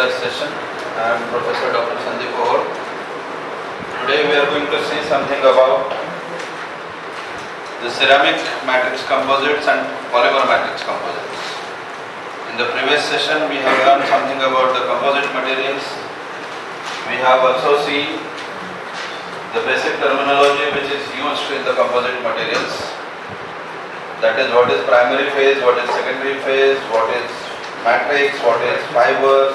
particular session. I am Professor Dr. Sandeep Ohor. Today we are going to see something about the ceramic matrix composites and polymer matrix composites. In the previous session we have learned something about the composite materials. We have also seen the basic terminology which is used in the composite materials. That is, what is primary phase, what is secondary phase, what is matrix, what is fibers,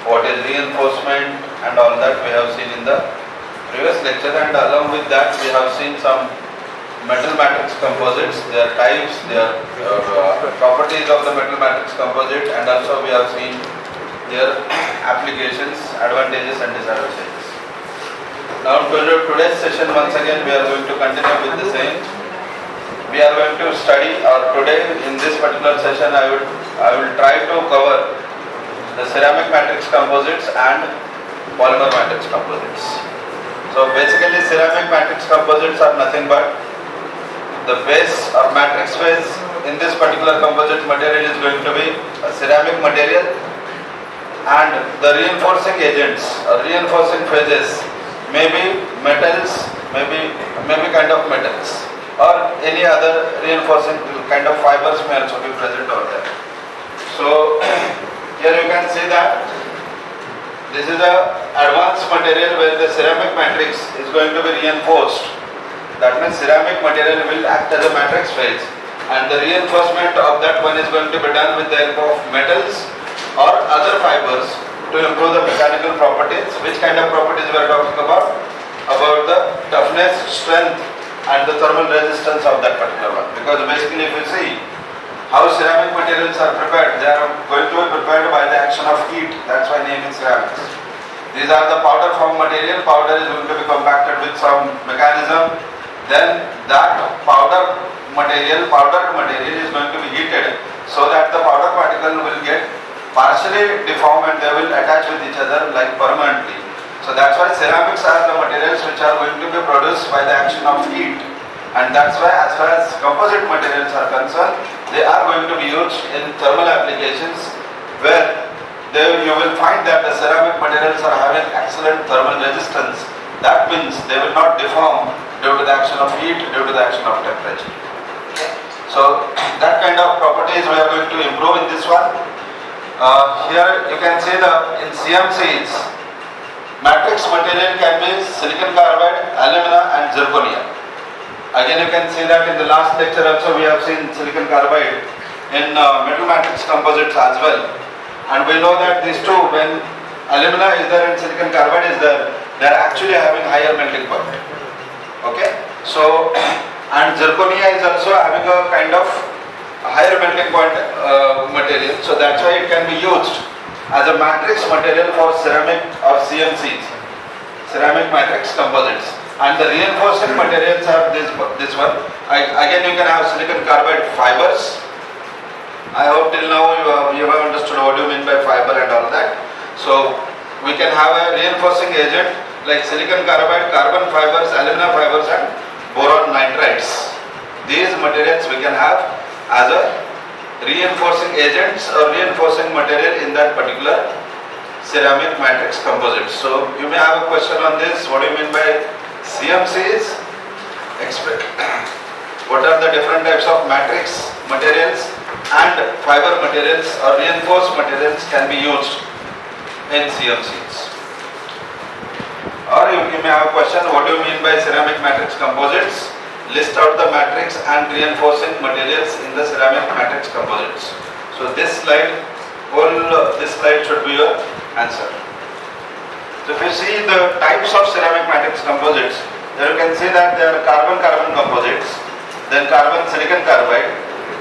what is reinforcement, and all that we have seen in the previous lecture. And along with that we have seen some metal matrix composites, their types, their properties of the metal matrix composite, and also we have seen their applications, advantages and disadvantages. Now today's session, once again we are going to continue with the same. We are going to study, or today in this particular session I will try to cover the ceramic matrix composites and polymer matrix composites. So basically ceramic matrix composites are nothing but the base or matrix phase in this particular composite material is going to be a ceramic material, and the reinforcing agents or reinforcing phases may be metals, maybe kind of metals, or any other reinforcing kind of fibers may also be present over there. So here you can see that this is a advanced material where the ceramic matrix is going to be reinforced. That means ceramic material will act as a matrix phase, and the reinforcement of that one is going to be done with the help of metals or other fibers to improve the mechanical properties. Which kind of properties we are talking about? About the toughness, strength and the thermal resistance of that particular one. Because basically if you see how ceramic materials are prepared, they are going to be prepared by the action of heat. That's why name is ceramics. These are the powder form material. Powder is going to be compacted with some mechanism. Then that powdered material is going to be heated so that the powder particle will get partially deformed and they will attach with each other like permanently. So that's why ceramics are the materials which are going to be produced by the action of heat, and that's why as far as composite materials are concerned, they are going to be used in thermal applications where you will find that the ceramic materials are having excellent thermal resistance. That means they will not deform due to the action of heat, due to the action of temperature. So that kind of properties we are going to improve in this one. Here you can see in CMCs, matrix material can be silicon carbide, alumina and zirconia. Again you can see that in the last lecture also we have seen silicon carbide in metal matrix composites as well. And we know that these two, when alumina is there and silicon carbide is there, they are actually having higher melting point. Okay, so and zirconia is also having a kind of higher melting point material, so that's why it can be used as a matrix material for ceramic or CMCs, ceramic matrix composites. And the reinforcing materials are this one. Again you can have silicon carbide fibers. I hope till now you have understood what do you mean by fiber and all that. So we can have a reinforcing agent like silicon carbide, carbon fibers, alumina fibers and boron nitrides. These materials we can have as a reinforcing agents or reinforcing material in that particular ceramic matrix composite. So you may have a question on this. What do you mean by CMCs? What are the different types of matrix materials and fiber materials or reinforced materials can be used in CMCs? Or you may have a question, what do you mean by ceramic matrix composites? List out the matrix and reinforcing materials in the ceramic matrix composites. So this slide should be your answer. So if you see the types of ceramic matrix composites, there you can see that there are carbon-carbon composites, then carbon-silicon carbide,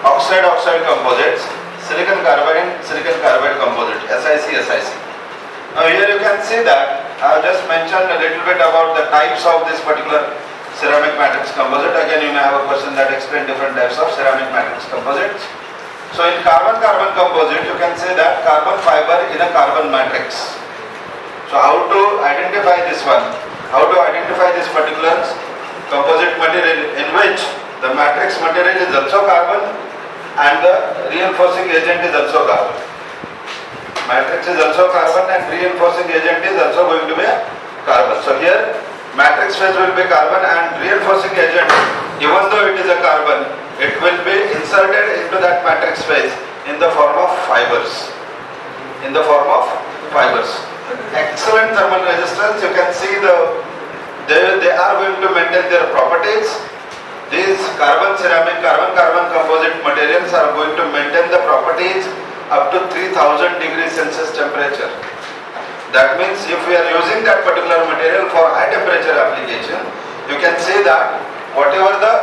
oxide-oxide composites, silicon carbide and silicon carbide composite, SiC. Now here you can see that I have just mentioned a little bit about the types of this particular ceramic matrix composite. Again you may have a question that explain different types of ceramic matrix composites. So in carbon-carbon composite you can say that carbon fiber in a carbon matrix. So how to identify this one? How to identify this particular composite material in which the matrix material is also carbon and the reinforcing agent is also carbon. Matrix is also carbon and reinforcing agent is also going to be a carbon. So here matrix phase will be carbon and reinforcing agent, even though it is a carbon, it will be inserted into that matrix phase in the form of fibers. In the form of fibers. Excellent thermal resistance. You can see they are going to maintain their properties. These carbon ceramic, carbon composite materials are going to maintain the properties up to 3000 degrees Celsius temperature. That means if we are using that particular material for high temperature application, you can see that whatever the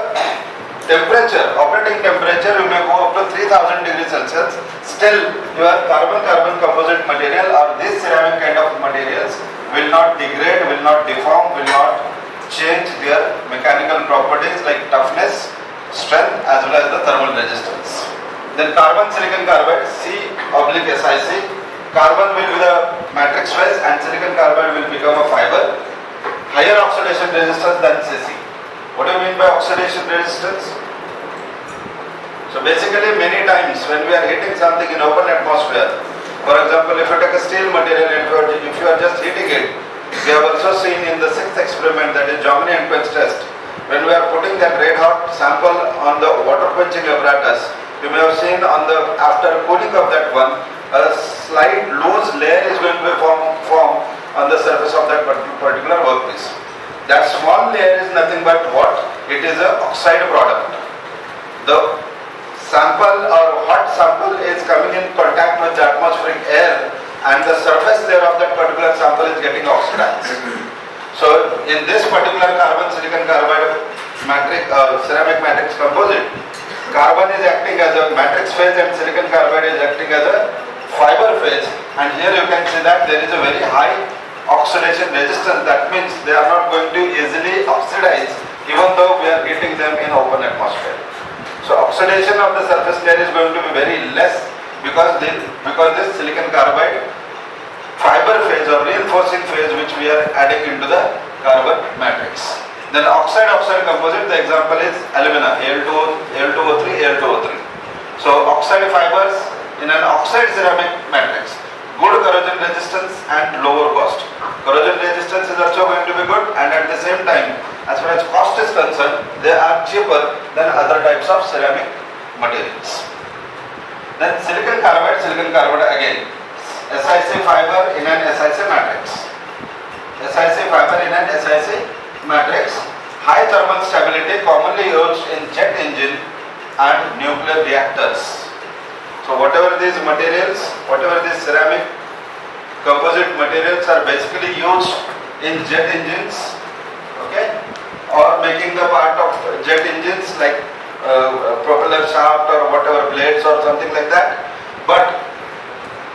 temperature, operating temperature, you may go up to 3000 degrees Celsius, still your carbon composite material or this ceramic kind of materials will not degrade, will not deform, will not change their mechanical properties like toughness, strength as well as the thermal resistance. Then carbon silicon carbide, C/SiC, carbon will be the matrix phase and silicon carbide will become a fiber, higher oxidation resistance than Cc. What do you mean by oxidation resistance? So basically many times when we are heating something in open atmosphere, for example if you take a steel material and if you are just heating it, we have also seen in the sixth experiment, that is Jomini and Quench test, when we are putting that red hot sample on the water quenching apparatus, you may have seen after cooling of that one, a slight loose layer is going to form on the surface of that particular workpiece. That small layer is nothing but what? It is an oxide product. The sample or hot sample is coming in contact with the atmospheric air and the surface layer of that particular sample is getting oxidized. So in this particular carbon silicon carbide ceramic matrix composite, carbon is acting as a matrix phase and silicon carbide is acting as a fiber phase, and here you can see that there is a very high oxidation resistance. That means they are not going to easily oxidize even though we are heating them in open atmosphere. So oxidation of the surface layer is going to be very less because this silicon carbide fiber phase or reinforcing phase which we are adding into the carbon matrix. Then oxide composite, the example is alumina, Al2O3, Al2O3. So oxide fibers in an oxide ceramic matrix, good corrosion resistance and lower cost. Corrosion resistance is also going to be good, and at the same time, as far as cost is concerned, they are cheaper than other types of ceramic materials. Then silicon carbide again, SiC fiber in an SiC matrix. SiC fiber in an SiC matrix, high thermal stability, commonly used in jet engine and nuclear reactors. So whatever these materials, whatever these ceramic composite materials are basically used in jet engines, okay, or making the part of jet engines like propeller shaft or whatever blades or something like that. But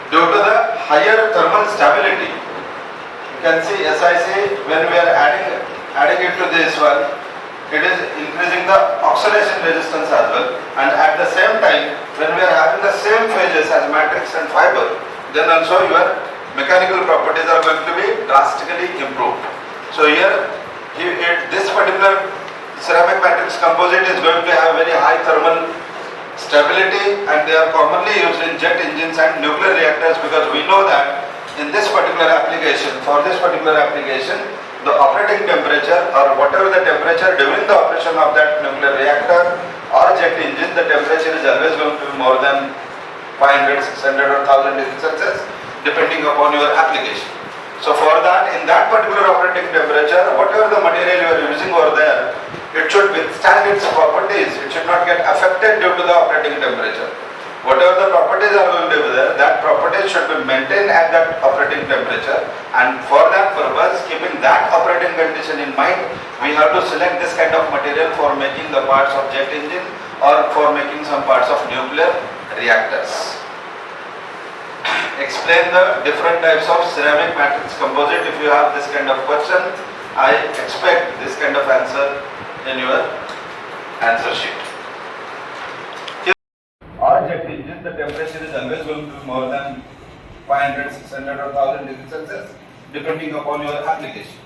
due to the higher thermal stability, you can see SiC, when we are adding it to this one, it is increasing the oxidation resistance as well, and at the same time when we are having the same phases as matrix and fiber, then also your mechanical properties are going to be drastically improved. So here this particular ceramic matrix composite is going to have very high thermal stability, and they are commonly used in jet engines and nuclear reactors, because we know that in this particular application, the operating temperature or whatever the temperature during the operation of that nuclear reactor or jet engine, the temperature is always going to be more than 500, 600 or 1000 degrees Celsius depending upon your application. So for that, in that particular operating temperature, whatever the material you are using over there, it should withstand its properties. It should not get affected due to the operating temperature. Whatever the properties are going to be there, that properties should be maintained at that operating temperature, and for that purpose, keeping that operating condition in mind, we have to select this kind of material for making the parts of jet engine or for making some parts of nuclear reactors. Explain the different types of ceramic matrix composite. If you have this kind of question, I expect this kind of answer in your answer sheet. Or jet engine, the temperature is always going to be more than 500, 600 or 1000 degrees Celsius depending upon your application.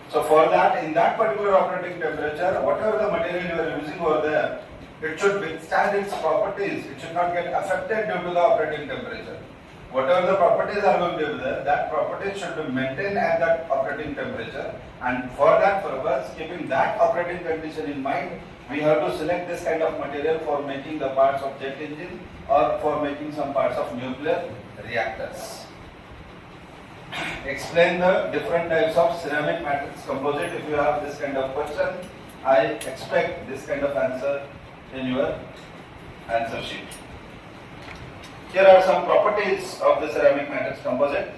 So for that, in that particular operating temperature, whatever the material you are using over there, it should withstand its properties. It should not get affected due to the operating temperature. whatever the properties are going to be there, that property should be maintained at that operating temperature, and for that purpose, keeping that operating condition in mind, we have to select this kind of material for making the parts of jet engine or for making some parts of nuclear reactors. Explain the different types of ceramic matrix composite. If you have this kind of question, I expect this kind of answer in your answer sheet. Here are some properties of the ceramic matrix composite.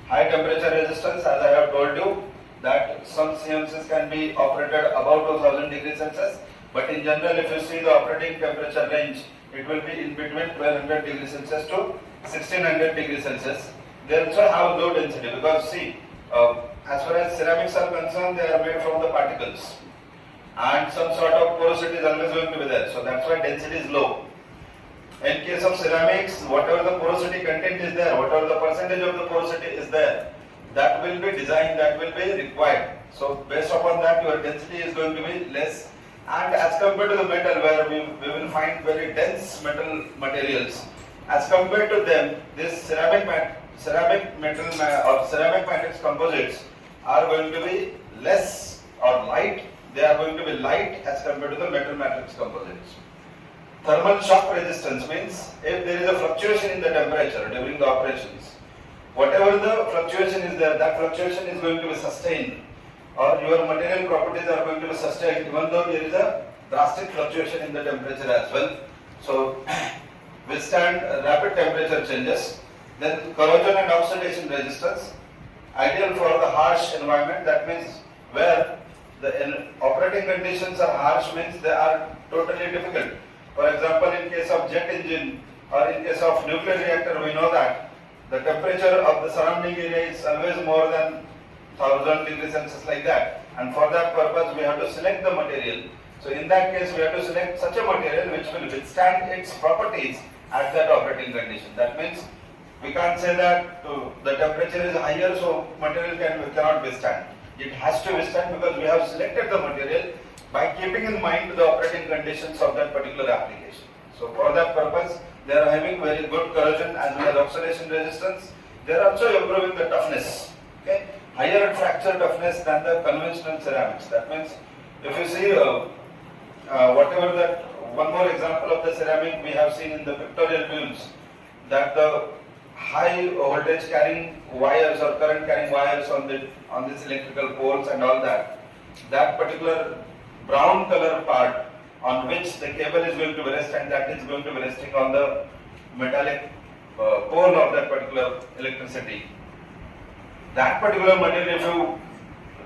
High temperature resistance, as I have told you, that some CMCs can be operated above 2000 degrees Celsius, but in general, if you see the operating temperature range, it will be in between 1200 degrees Celsius to 1600 degrees Celsius. They also have low density because see, as far as ceramics are concerned, they are made from the particles, and some sort of porosity is always going to be there. So that's why density is low. In case of ceramics, whatever the porosity content is there, whatever the percentage of the porosity is there, that will be designed, that will be required. So based upon that, your density is going to be less. And as compared to the metal, where we will find very dense metal materials, as compared to them, this ceramic matrix composites are going to be less or light. They are going to be light as compared to the metal matrix composites. Thermal shock resistance means if there is a fluctuation in the temperature during the operations, whatever the fluctuation is there, that fluctuation is going to be sustained, or your material properties are going to be sustained even though there is a drastic fluctuation in the temperature as well. So withstand rapid temperature changes. Then corrosion and oxidation resistance, ideal for the harsh environment. That means where the operating conditions are harsh, means they are totally difficult. For example, in case of jet engine or in case of nuclear reactor, we know that the temperature of the surrounding area is always more than 1000 degrees Celsius like that, and for that purpose we have to select the material. So in that case we have to select such a material which will withstand its properties at that operating condition. That means we can't say that the temperature is higher so material cannot withstand. It has to withstand because we have selected the material by keeping in mind the operating conditions of that particular application. So for that purpose, they are having very good corrosion as well as oxidation resistance. They are also improving the toughness. Okay, higher fracture toughness than the conventional ceramics. That means if you see whatever that, one more example of the ceramic we have seen in the pictorial views, that the high voltage carrying wires or current carrying wires on this electrical poles and all that, that particular brown color part on which the cable is going to rest, and that is going to be resting on the metallic pole of that particular electricity. That particular material, if you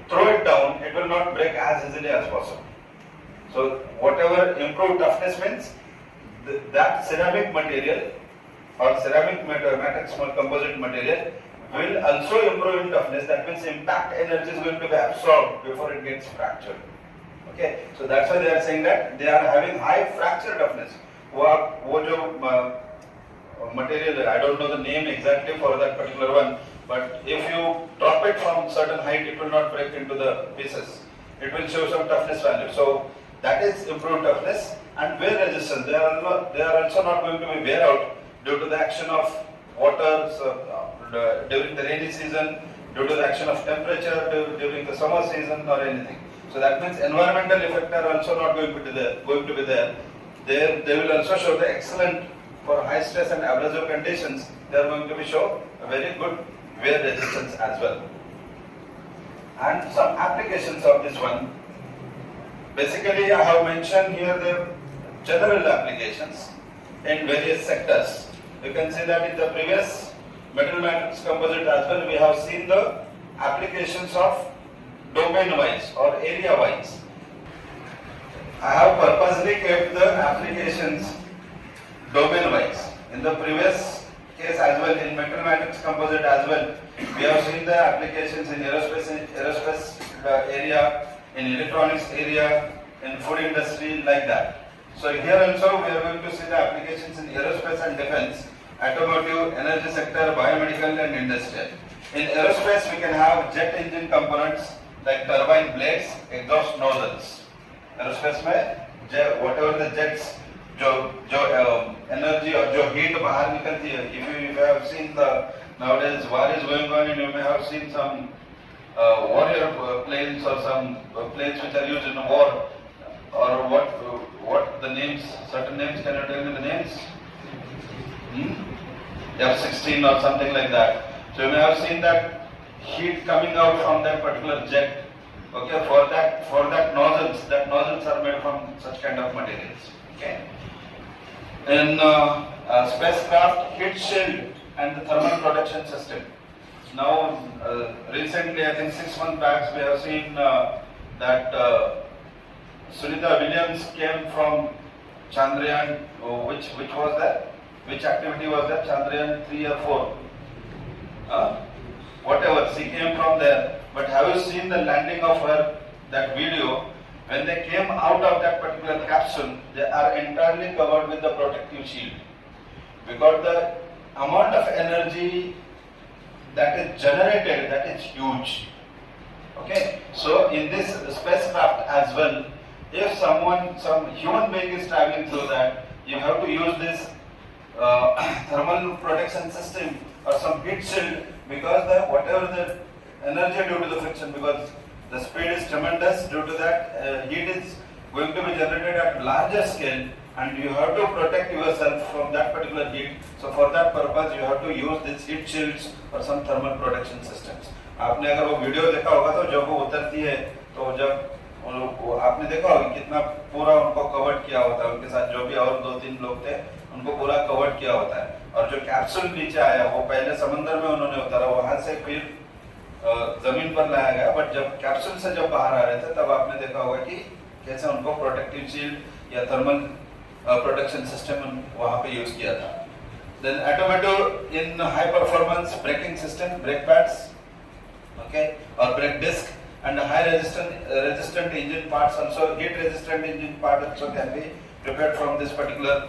throw it down, it will not break as easily as possible. So whatever improved toughness means, that ceramic material or ceramic matrix composite material will also improve in toughness. That means impact energy is going to be absorbed before it gets fractured. Okay, so that's why they are saying that they are having high fracture toughness. वो जो material, I don't know the name exactly for that particular one, but if you drop it from certain height, it will not break into the pieces. It will show some toughness value. So that is improved toughness. And wear resistance, they are also not going to be wear out due to the action of water during the rainy season, due to the action of temperature during the summer season or anything. So that means environmental effects are also not going to be there. They will also show the excellent for high stress and abrasive conditions. They are going to show a very good wear resistance as well. And some applications of this one. Basically, I have mentioned here the general applications in various sectors. You can see that in the previous metal matrix composite as well, we have seen the applications of domain-wise or area-wise. I have purposely kept the applications domain-wise. In the previous case as well, in metal matrix composite as well, we have seen the applications in aerospace area, in electronics area, in food industry, like that. So here also we are going to see the applications in aerospace and defense, automotive, energy sector, biomedical and industrial. In aerospace we can have jet engine components like turbine blades, exhaust nozzles. Aerospace mein whatever the jets जो जो energy और जो heat बाहर निकलती है, if you have seen the nowadays war is going on and you may have seen some warrior planes or some planes which are used in war, or what the names, certain names, can you tell me the names? F-16 or something like that. So you may have seen that heat coming out from that particular jet. Okay, for that nozzles are made from such kind of materials. Okay. In spacecraft, heat shield and the thermal protection system. Now, recently, I think 6 months back, we have seen that Sunita Williams came from Chandrayaan. Which was that? Which activity was that? Chandrayaan 3 or 4? Whatever, she came from there. But have you seen the landing of her, that video? When they came out of that particular capsule, they are entirely covered with the protective shield. Because the amount of energy that is generated, that is huge. Okay, so in this spacecraft as well, if some human being is traveling through that, you have to use this thermal protection system or some heat shield, because whatever the energy due to the friction, because the speed is tremendous, due to that heat is going to be generated at larger scale, and you have to protect yourself from that particular heat. So for that purpose you have to use these heat shields or some thermal protection systems. आपने अगर वो video देखा होगा तो जब वो उतरती है तो जब आपने देखा होगा कितना पूरा उनको कवर किया होता है, उनके साथ जो भी और 2-3 लोग थे उनको पूरा कवर किया होता है, और जो कैप्सूल नीचे आया वो पहले समंदर में उन्होंने उतारा, वहां से फिर जमीन पर लाया गया, बट जब कैप्सूल से जब बाहर आ रहे थे तब आपने देखा होगा कि कैसे उनको प्रोटेक्टिव शील्ड या थर्मल प्रोटेक्शन सिस्टम वहां पे यूज किया था. Then automotive in high performance braking system, brake pads, okay, or brake disc, and high resistant engine parts also, heat resistant engine part also can be prepared from this particular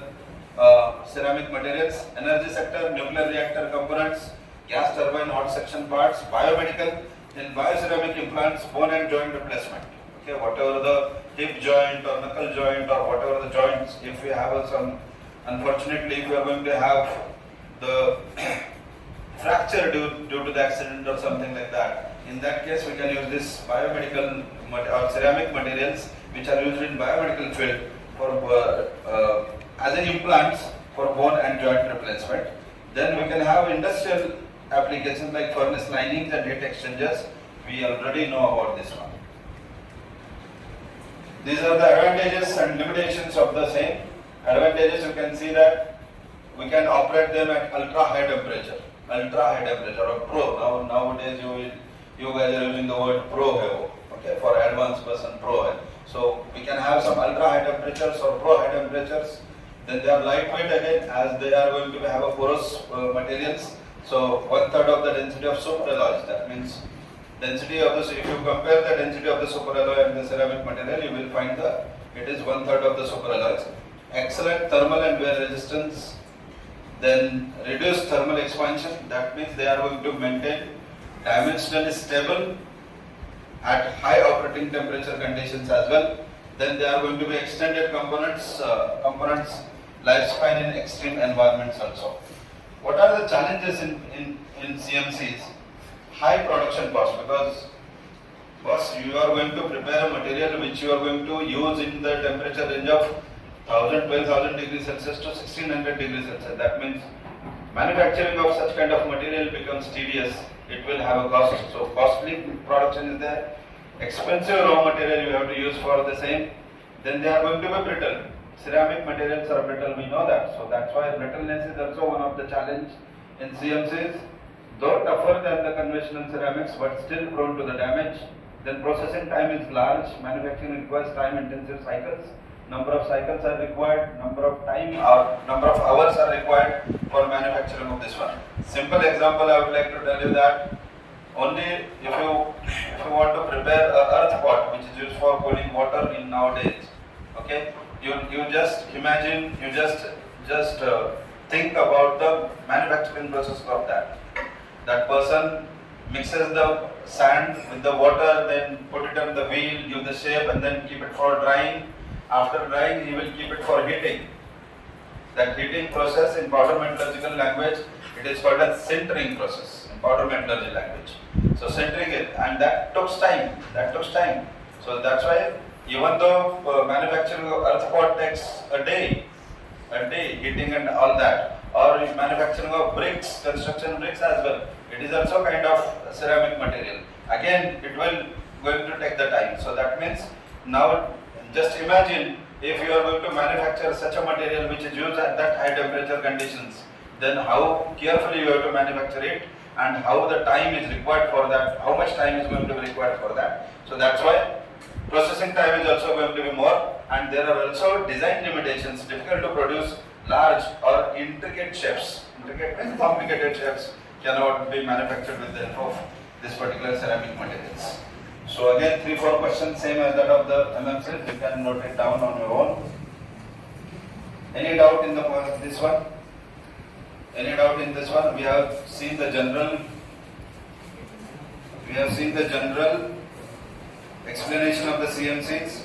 ceramic materials. Energy sector, nuclear reactor components, gas turbine hot section parts, biomedical, in bioceramic implants, bone and joint replacement. Okay, whatever the hip joint or knuckle joint or whatever the joints, if we have some, unfortunately, if we are going to have the fracture due to the accident or something like that, in that case we can use this biomedical or ceramic materials which are used in biomedical field for as an implants for bone and joint replacement. Then we can have industrial applications like furnace linings and heat exchangers. We already know about this one. These are the advantages and limitations of the same. Advantages, you can see that we can operate them at ultra high temperature or pro. Nowadays you guys are using the word pro, okay, for advanced person pro. So we can have some ultra high temperatures or pro high temperatures. Then they are lightweight again, as they are going to have a porous materials. So 1/3 of the density of superalloys. That means density of this. If you compare the density of the superalloy and the ceramic material, you will find it is 1/3 of the superalloys. Excellent thermal and wear resistance. Then reduced thermal expansion. That means they are going to maintain dimensionally stable at high operating temperature conditions as well. Then they are going to be extended components lifespan in extreme environments also. What are the challenges in CMCs? High production cost, because you are going to prepare a material which you are going to use in the temperature range of 12,000 degrees Celsius to 1600 degrees Celsius. That means manufacturing of such kind of material becomes tedious. It will have a cost. So costly production is there. Expensive raw material you have to use for the same. Then they are going to be brittle. Ceramic materials are brittle, we know that. So that's why brittleness is also one of the challenge in CMCs. Though tougher than the conventional ceramics, but still prone to the damage. Then processing time is large. Manufacturing requires time-intensive cycles. Number of cycles are required. Number of hours are required for manufacturing of this one. Simple example, I would like to tell you that only if you want to prepare a earth pot, which is used for cooling water in nowadays, okay, you just imagine, you just think about the manufacturing process of that. That person mixes the sand with the water, then put it on the wheel, give the shape, and then keep it for drying. After drying, he will keep it for heating. That heating process in powder metallurgical language, it is called a sintering process in powder metallurgy language. So sintering it, and that takes time. So that's why even though manufacturing of earth pot takes a day heating and all that, or manufacturing of bricks, construction bricks as well, it is also kind of ceramic material. Again, it will going to take the time. So that means now just imagine if you are going to manufacture such a material which is used at that high temperature conditions, then how carefully you have to manufacture it and how the time is required for that, how much time is going to be required for that. So that's why processing time is also going to be more, and there are also design limitations, difficult to produce large or intricate shapes. Intricate means complicated shapes cannot be manufactured with the help of this particular ceramic materials. So again 3-4 questions same as that of the MMCs, you can note it down on your own. Any doubt in this one? Any doubt in this one? We have seen the general explanation of the CMCs.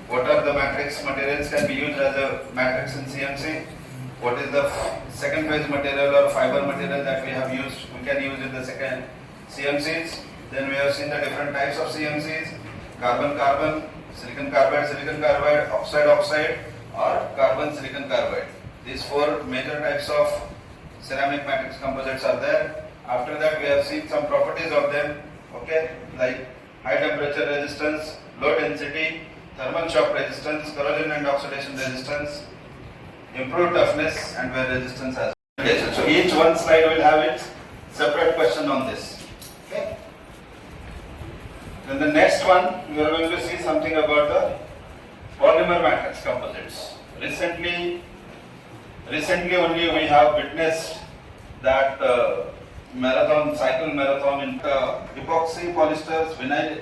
What are the matrix materials can be used as a matrix in CMC? What is the second phase material or fiber material that we have used? We can use in the second CMCs. Then we have seen the different types of CMCs: carbon-carbon, silicon carbide, oxide, or carbon-silicon carbide. These 4 major types of ceramic matrix composites are there. After that, we have seen some properties of them, okay, like high temperature resistance, low density, thermal shock resistance, corrosion and oxidation resistance, improved toughness, and wear resistance as well. Okay, so each one slide will have its separate question on this. Okay. Then the next one, we are going to see something about the polymer matrix composites. Recently only we have witnessed that cycle marathon in epoxy polysters, vinyl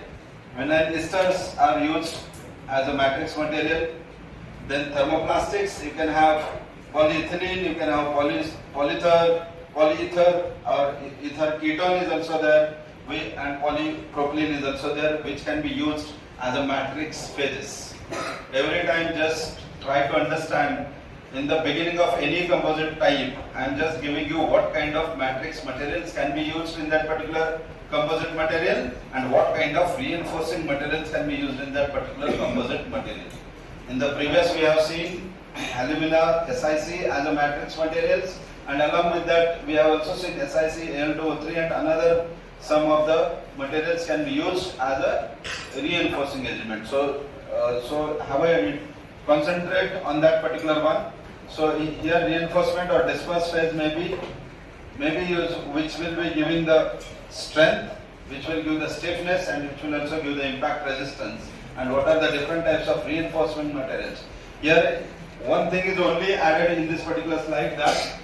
esters are used as a matrix material. Then thermoplastics, you can have polyethylene, you can have polyether or ether ketone is also there, and polypropylene is also there, which can be used as a matrix phases. Every time just try to understand in the beginning of any composite type, I am just giving you what kind of matrix materials can be used in that particular composite material and what kind of reinforcing materials can be used in that particular composite material. In the previous we have seen alumina, SiC as a matrix materials, and along with that we have also seen SiC, Al2O3 and another some of the materials can be used as a reinforcing element. So how I will concentrate on that particular one. So here reinforcement or disperse phase may be used, which will be giving the strength, which will give the stiffness, and which will also give the impact resistance. And what are the different types of reinforcement materials? Here one thing is only added in this particular slide, that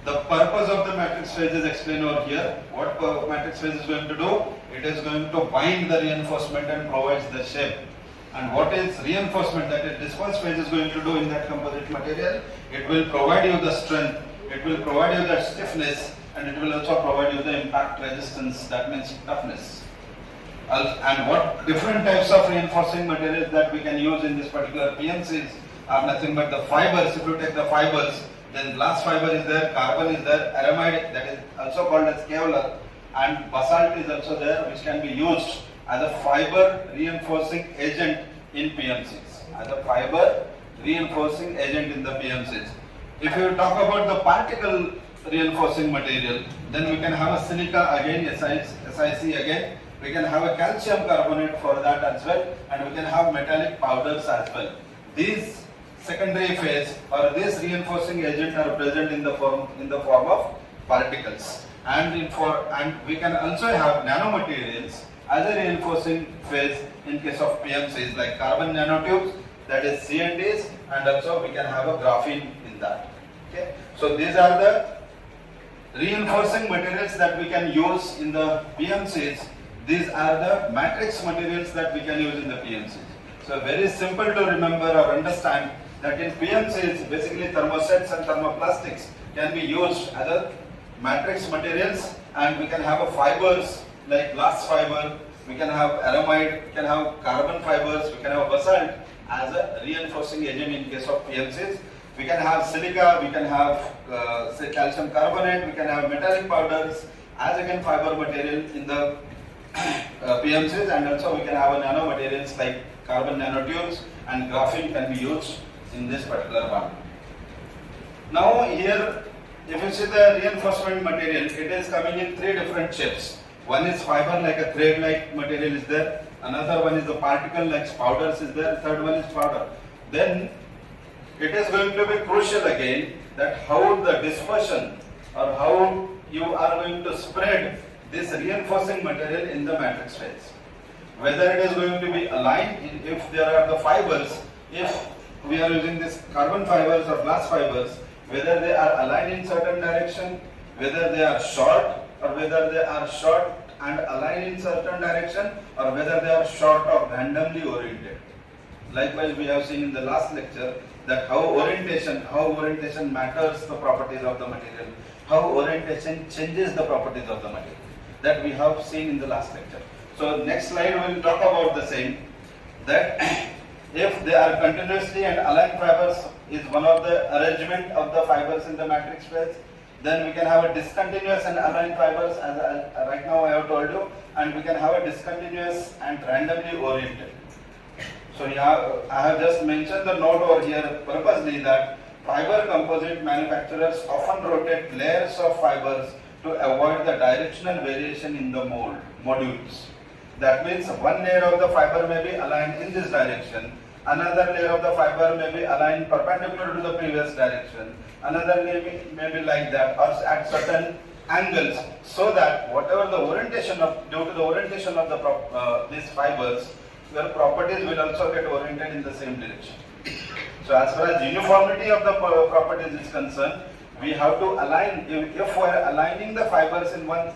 the purpose of the matrix phase is explained over here. What matrix phase is going to do? It is going to bind the reinforcement and provides the shape. And what is reinforcement, that is disperse phase, is going to do in that composite material? It will provide you the strength, it will provide you the stiffness, and it will also provide you the impact resistance, that means toughness. And what different types of reinforcing materials that we can use in this particular PMCs are nothing but the fibers. If you take the fibers, then glass fiber is there, carbon is there, aramide, that is also called as Kevlar, and basalt is also there, which can be used as a fiber reinforcing agent in PMCs. As a fiber reinforcing agent in the PMCs. If you talk about the particle reinforcing material, then we can have a silica again, SiC again. We can have a calcium carbonate for that as well, and we can have metallic powders as well. These secondary phase or this reinforcing agent are present in the form of particles, and we can also have nanomaterials as a reinforcing phase in case of PMCs, like carbon nanotubes, that is CNTs, and also we can have a graphene in that. Okay, so these are the reinforcing materials that we can use in the PMCs. These are the matrix materials that we can use in the PMCs. So very simple to remember or understand that in PMCs, basically thermosets and thermoplastics can be used as a matrix materials, and we can have a fibers like glass fiber, we can have aramide, we can have carbon fibers, we can have basalt as a reinforcing agent in case of PMCs. We can have silica, we can have say calcium carbonate, we can have metallic powders as again fiber material in the PMCs, and also we can have nano materials like carbon nanotubes and graphene can be used in this particular one. Now here, if you see the reinforcement material, it is coming in three different shapes. One is fiber like a thread-like material is there. Another one is the particle like powders is there. Third one is powder. Then it is going to be crucial again that how the dispersion or how you are going to spread this reinforcing material in the matrix phase. Whether it is going to be aligned, if there are the fibers, if we are using this carbon fibers or glass fibers, whether they are aligned in certain direction, whether they are short or whether they are short and aligned in certain direction, or whether they are short or randomly oriented. Likewise, we have seen in the last lecture that how orientation matters the properties of the material, how orientation changes the properties of the material. That we have seen in the last lecture. So next slide we will talk about the same, that if they are continuously and aligned fibers is one of the arrangement of the fibers in the matrix phase, then we can have a discontinuous and aligned fibers as right now I have told you, and we can have a discontinuous and randomly oriented. So here I have just mentioned the note over here purposely that fiber composite manufacturers often rotate layers of fibers to avoid the directional variation in the modules. That means one layer of the fiber may be aligned in this direction, another layer of the fiber may be aligned perpendicular to the previous direction, another may be like that or at certain angles, so that whatever the orientation of, due to the orientation of the these fibers, their properties will also get oriented in the same direction. So as far as uniformity of the properties is concerned, we have to align. If we are aligning the fibers in one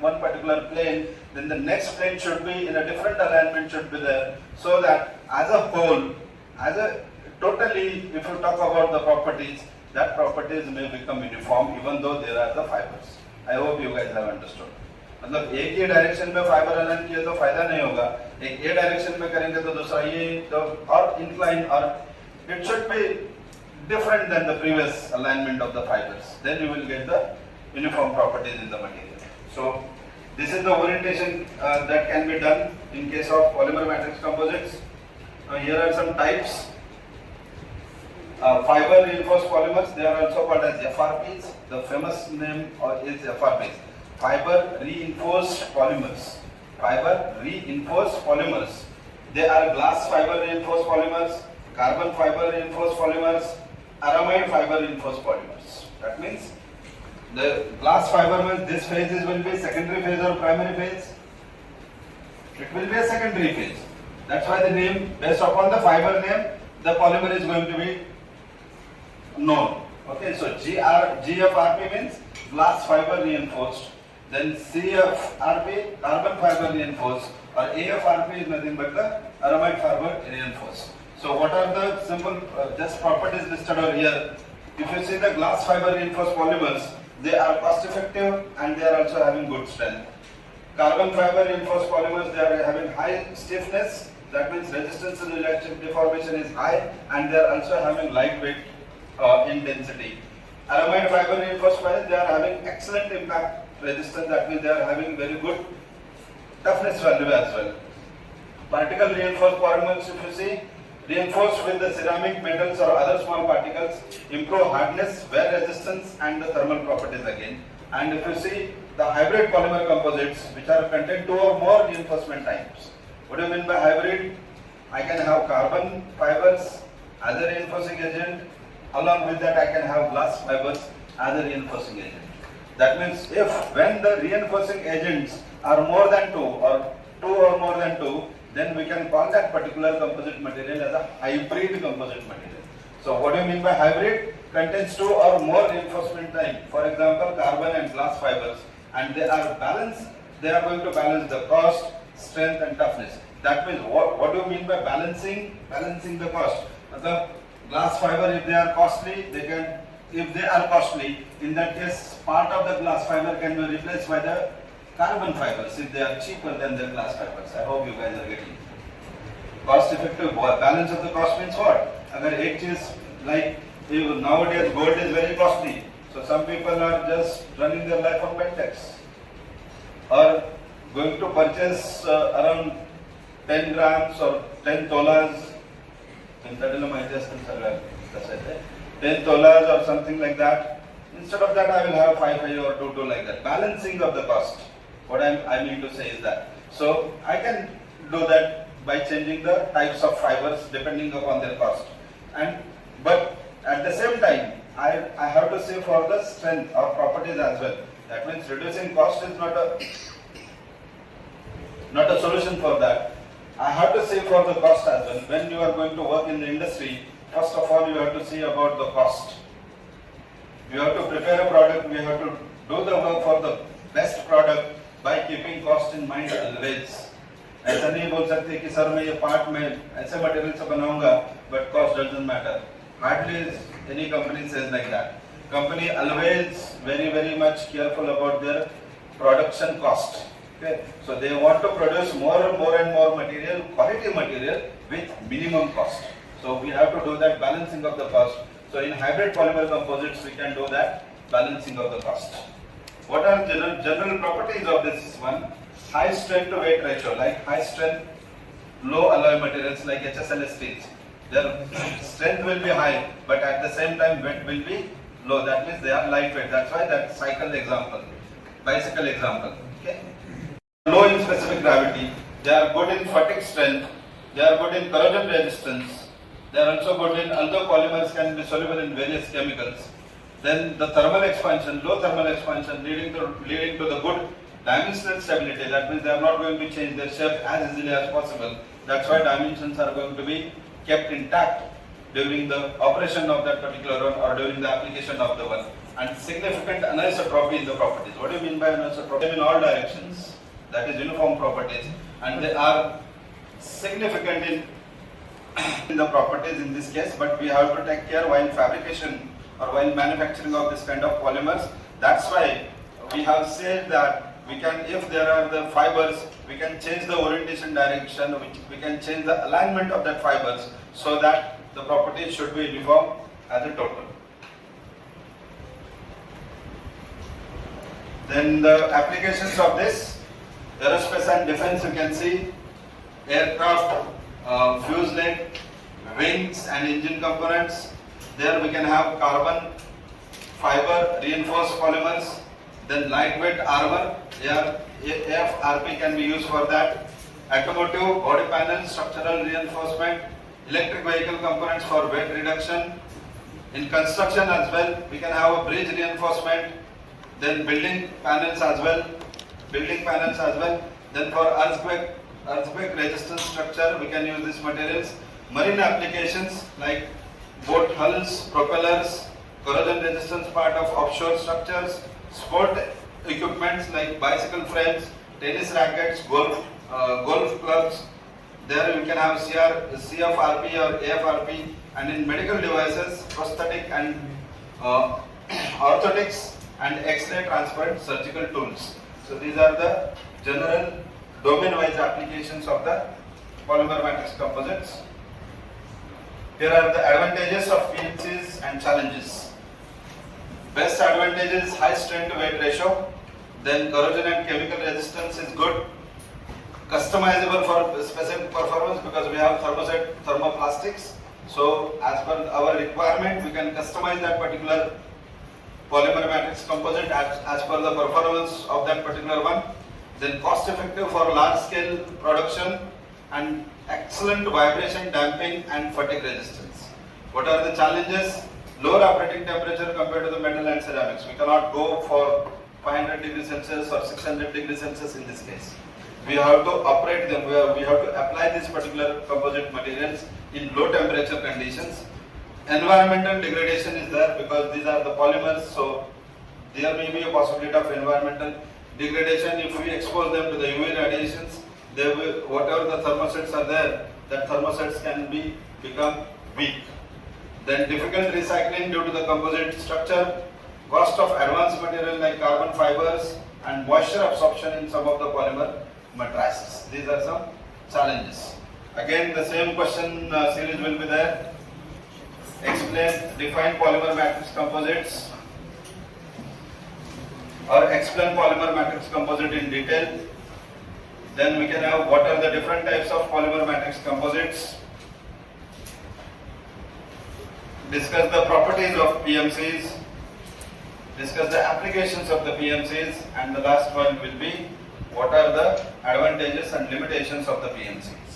particular plane, then the next plane should be in a different alignment should be there, so that as a whole, totally, if you talk about the properties, that properties may become uniform even though there are the fibers. I hope you guys have understood. मतलब एक ही direction में fibre align किए तो फायदा नहीं होगा, एक ये डायरेक्शन में करेंगे तो दूसरा ये तो और इंक्लाइन, और it should be different than the previous alignment of the fibers. Then you will get the uniform properties in the material. So this is the orientation that can be done in case of polymer matrix composites. Here are some types. Fiber reinforced polymers, they are also called as FRPs. The famous name is FRPs. Fiber reinforced polymers. Fiber reinforced polymers. They are glass fiber reinforced polymers, carbon fiber reinforced polymers, aramide fiber reinforced polymers. That means the glass fiber means this phase will be secondary phase or primary phase. It will be a secondary phase. That's why the name, based upon the fiber name, the polymer is going to be known. Okay, so GFRP means glass fiber reinforced. Then CFRP, carbon fiber reinforced, or AFRP is nothing but the aramide fiber reinforced. So what are the simple just properties listed over here? If you see the glass fiber reinforced polymers, they are cost effective and they are also having good strength. Carbon fiber reinforced polymers, they are having high stiffness, that means resistance to electric deformation is high, and they are also having lightweight in density. Aramide fiber reinforced polymers, they are having excellent impact resistance, that means they are having very good toughness value as well. Particle reinforced polymers, if you see, reinforced with the ceramic, metals or other small particles, improve hardness, wear resistance and the thermal properties again. And if you see the hybrid polymer composites, which are contain two or more reinforcement types. What do you mean by hybrid? I can have carbon fibers as a reinforcing agent, along with that I can have glass fibers as a reinforcing agent. That means when the reinforcing agents are more than two or more than two, then we can call that particular composite material as a hybrid composite material. So what do you mean by hybrid? Contains two or more reinforcement type. For example, carbon and glass fibers, and they are balanced. They are going to balance the cost, strength and toughness. That means what do you mean by balancing? Balancing the cost. The glass fiber, if they are costly, in that case part of the glass fiber can be replaced by the carbon fibers if they are cheaper than the glass fibers. I hope you guys are getting it. Cost effective balance of the cost means what? अगर एक चीज like Even nowadays gold is very costly. So some people are just running their life on Pentex, or going to purchase around 10 grams or 10 tolas. 10 tolas or something like that. Instead of that, I will have 5 or 2 like that. Balancing of the cost. What I mean to say is that. So I can do that by changing the types of fibers depending upon their cost. But at the same time, I have to say for the strength or properties as well. That means reducing cost is not a solution for that. I have to say for the cost as well. When you are going to work in the industry, first of all, you have to see about the cost. You have to prepare a product, you have to do the work for the best product by keeping cost in mind always. ऐसा नहीं बोल सकते कि sir मैं ये part में ऐसे material से बनाऊंगा, but cost doesn't matter. Hardly any company says like that. Company always very much careful about their production cost. Okay, so they want to produce more and more material, quality material with minimum cost. So we have to do that balancing of the cost. So in hybrid polymer composites, we can do that balancing of the cost. What are general properties of this one? High strength to weight ratio, like high strength, low alloy materials like HSL steels. Their strength will be high, but at the same time weight will be low. That means they are lightweight. That's why that cycle example, bicycle example. Okay. Low in specific gravity. They are good in fatigue strength. They are good in corrosion resistance. They are also good in, although polymers can be soluble in various chemicals. Then the thermal expansion, low thermal expansion leading to the good dimensional stability. That means they are not going to change their shape as easily as possible. That's why dimensions are going to be kept intact during the operation of that particular one or during the application of the one. And significant anisotropy in the properties. What do you mean by anisotropy? In all directions. That is uniform properties, and they are significant in the properties in this case, but we have to take care while fabrication or while manufacturing of this kind of polymers. That's why we have said that we can, if there are the fibers, we can change the orientation direction, we can change the alignment of that fibers so that the properties should be uniform as a total. Then the applications of this, aerospace and defense, you can see aircraft, fuselage, wings and engine components. There we can have carbon fiber reinforced polymers, then lightweight armor, AFRP can be used for that. Automotive, body panels, structural reinforcement, electric vehicle components for weight reduction. In construction as well, we can have a bridge reinforcement, then building panels as well. Then for earthquake resistant structure, we can use these materials. Marine applications like boat hulls, propellers, corrosion resistance part of offshore structures, sport equipments like bicycle frames, tennis rackets, golf clubs. There we can have CFRP or AFRP, and in medical devices, prosthetic and orthotics and X-ray transferred surgical tools. So these are the general domain-wise applications of the polymer matrix composites. Here are the advantages of PMCs and challenges. Best advantage is high strength to weight ratio. Then corrosion and chemical resistance is good. Customizable for specific performance because we have thermoplastics. So as per our requirement, we can customize that particular polymer matrix composite as per the performance of that particular one. Then cost effective for large scale production and excellent vibration damping and fatigue resistance. What are the challenges? Lower operating temperature compared to the metal and ceramics. We cannot go for 500 degrees Celsius or 600 degrees Celsius in this case. We have to operate them, we have to apply these particular composite materials in low temperature conditions. Environmental degradation is there because these are the polymers, so there may be a possibility of environmental degradation if we expose them to the UV radiations. They will, whatever the thermosets are there, that thermosets can become weak. Then difficult recycling due to the composite structure, cost of advanced material like carbon fibers and moisture absorption in some of the polymer matrices. These are some challenges. Again, the same question series will be there. define polymer matrix composites, or explain polymer matrix composite in detail. Then we can have what are the different types of polymer matrix composites, discuss the properties of PMCs, discuss the applications of the PMCs, and the last one will be what are the advantages and limitations of the PMCs.